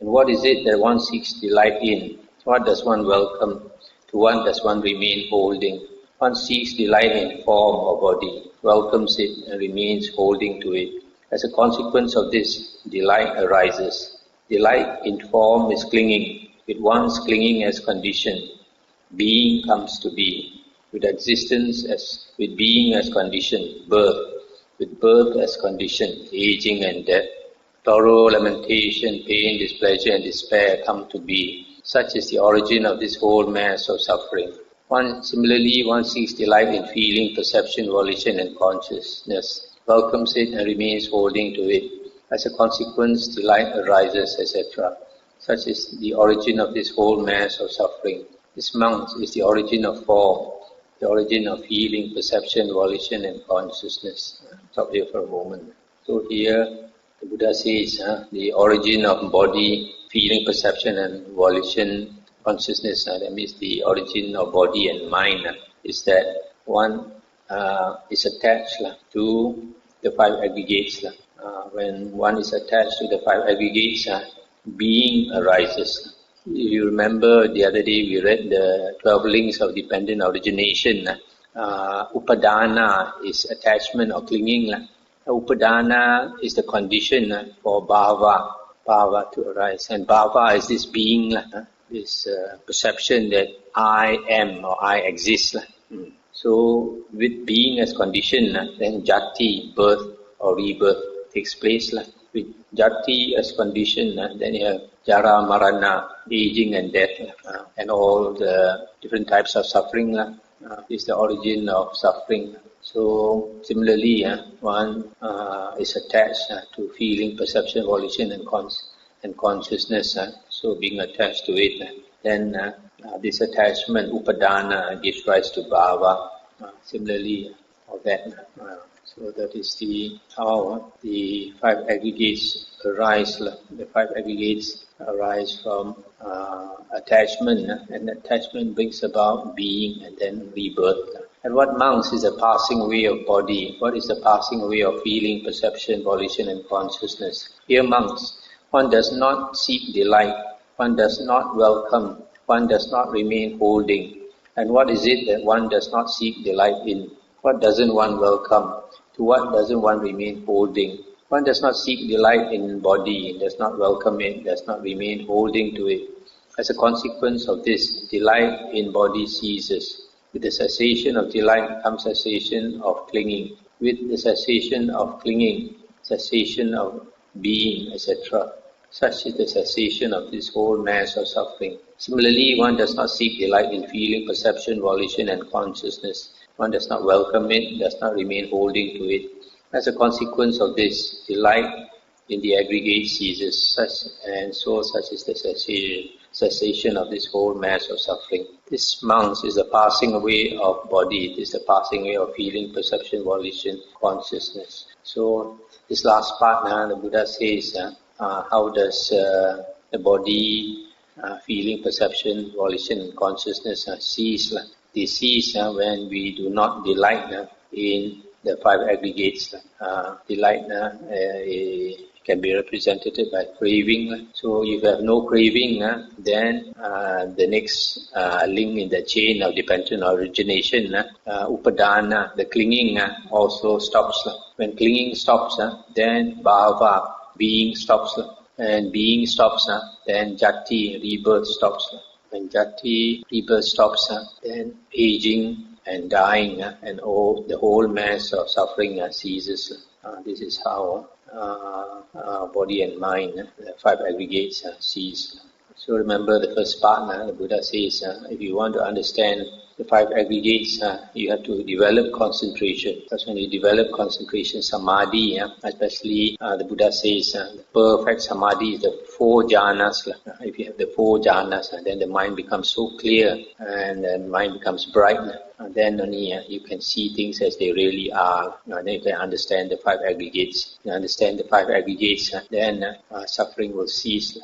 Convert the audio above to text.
And what is it that one seeks delight in? What does one welcome? To what does one remain holding? One seeks delight in form or body, welcomes it and remains holding to it. As a consequence of this, delight arises. Delight in form is clinging. With one's clinging as condition, being comes to be. With existence with being as condition, birth. With birth as condition, aging and death. Sorrow, lamentation, pain, displeasure and despair come to be. Such is the origin of this whole mass of suffering. Similarly, one seeks delight in feeling, perception, volition and consciousness, welcomes it and remains holding to it. As a consequence, delight arises, etc. Such is the origin of this whole mass of suffering. This monk is the origin of form, the origin of feeling, perception, volition and consciousness. Stop here for a moment. So here, the Buddha says the origin of body, feeling, perception and volition, consciousness, that means the origin of body and mind, is that one is attached to the five aggregates. When one is attached to the five aggregates, being arises. If you remember the other day we read the 12 links of dependent origination. Upadana is attachment or clinging. Upadana is the condition for bhava to arise. And bhava is this being, this perception that I am or I exist. So with being as condition, then jati, birth or rebirth takes place. With jati as condition, then you have jara, marana, aging and death, and all the different types of suffering is the origin of suffering. So similarly, one is attached to feeling, perception, volition and consciousness. So being attached to it, then this attachment, upadana, gives rise to bhava. Similarly, of that. So that is how the five aggregates arise. The five aggregates arise from attachment, and attachment brings about being and then rebirth. And what monks is the passing away of body? What is the passing away of feeling, perception, volition and consciousness? Here monks, one does not seek delight, one does not welcome, one does not remain holding. And what is it that one does not seek delight in? What doesn't one welcome? To what doesn't one remain holding? One does not seek delight in body, does not welcome it, does not remain holding to it. As a consequence of this, delight in body ceases. With the cessation of delight comes cessation of clinging. With the cessation of clinging, cessation of being, etc. Such is the cessation of this whole mass of suffering. Similarly, one does not seek delight in feeling, perception, volition and consciousness. One does not welcome it, does not remain holding to it. As a consequence of this, delight in the aggregate ceases, such is the cessation of this whole mass of suffering. This monks is the passing away of body, it is the passing away of feeling, perception, volition, consciousness. So this last part, the Buddha says, how does the body, feeling, perception, volition and consciousness cease? They cease when we do not delight in the five aggregates. Delight can be represented by craving. So if you have no craving, then the next link in the chain of dependent origination, upadana, the clinging also stops. When clinging stops, then bhava, being stops. And being stops, then jati, rebirth stops. When jati, rebirth stops, then aging and dying and the whole mass of suffering ceases. This is how body and mind, the five aggregates, cease. So remember the first part, the Buddha says, if you want to understand the five aggregates, you have to develop concentration. Because when you develop concentration, samadhi, especially the Buddha says, the perfect samadhi is the four jhanas. If you have the four jhanas, then the mind becomes so clear and the mind becomes bright. Then only you can see things as they really are. Then you can understand the five aggregates. You understand the five aggregates, then suffering will cease.